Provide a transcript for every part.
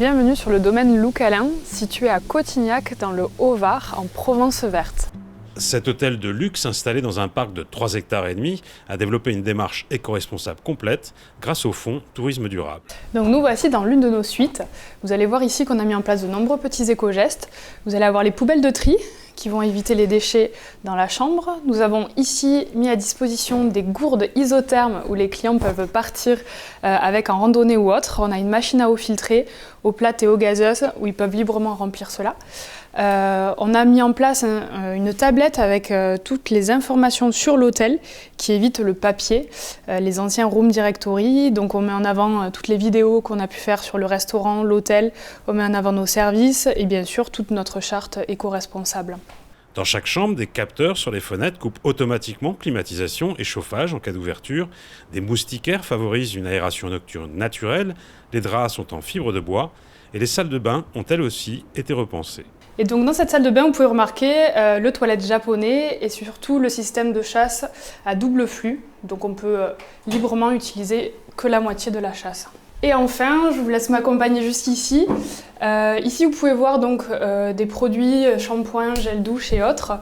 Bienvenue sur le domaine Loucalin, situé à Cotignac dans le Haut-Var, en Provence verte. Cet hôtel de luxe installé dans un parc de 3,5 hectares a développé une démarche éco-responsable complète grâce au fonds Tourisme Durable. Donc nous voici dans l'une de nos suites. Vous allez voir ici qu'on a mis en place de nombreux petits éco-gestes. Vous allez avoir les poubelles de tri qui vont éviter les déchets dans la chambre. Nous avons ici mis à disposition des gourdes isothermes où les clients peuvent partir avec en randonnée ou autre. On a une machine à eau filtrée, eau plate et eau gazeuse où ils peuvent librement remplir cela. On a mis en place une tablette avec toutes les informations sur l'hôtel qui évite le papier, les anciens room directory. Donc on met en avant toutes les vidéos qu'on a pu faire sur le restaurant, l'hôtel, on met en avant nos services et bien sûr toute notre charte éco-responsable. Dans chaque chambre, des capteurs sur les fenêtres coupent automatiquement climatisation et chauffage en cas d'ouverture. Des moustiquaires favorisent une aération nocturne naturelle. Les draps sont en fibre de bois et les salles de bain ont elles aussi été repensées. Et donc dans cette salle de bain, vous pouvez remarquer le toilette japonais et surtout le système de chasse à double flux. Donc on peut librement utiliser que la moitié de la chasse. Et enfin, je vous laisse m'accompagner jusqu'ici. Ici, vous pouvez voir donc des produits, shampoing, gel douche et autres,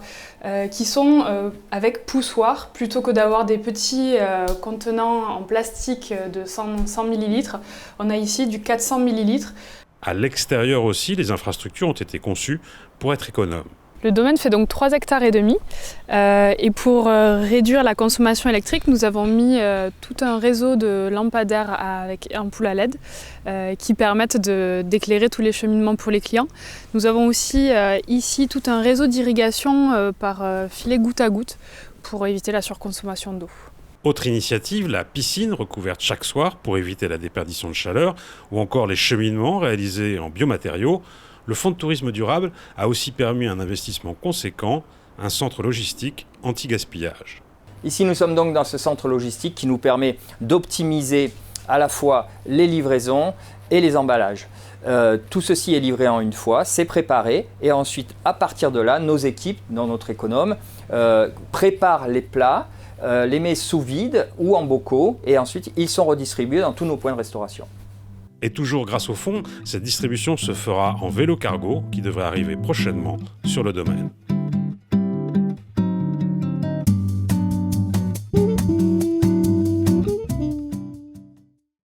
qui sont avec poussoir, plutôt que d'avoir des petits contenants en plastique de 100 ml. On a ici du 400 ml. À l'extérieur aussi, les infrastructures ont été conçues pour être économes. Le domaine fait donc 3,5 hectares et pour réduire la consommation électrique, nous avons mis tout un réseau de lampadaires avec ampoule à LED qui permettent d'éclairer tous les cheminements pour les clients. Nous avons aussi ici tout un réseau d'irrigation par filet goutte à goutte pour éviter la surconsommation d'eau. Autre initiative, la piscine recouverte chaque soir pour éviter la déperdition de chaleur ou encore les cheminements réalisés en biomatériaux. Le fonds de tourisme durable a aussi permis un investissement conséquent, un centre logistique anti-gaspillage. Ici, nous sommes donc dans ce centre logistique qui nous permet d'optimiser à la fois les livraisons et les emballages. Tout ceci est livré en une fois, c'est préparé et ensuite, à partir de là, nos équipes, dans notre économe, préparent les plats, les met sous vide ou en bocaux et ensuite ils sont redistribués dans tous nos points de restauration. Et toujours grâce au fonds, cette distribution se fera en vélo cargo qui devrait arriver prochainement sur le domaine.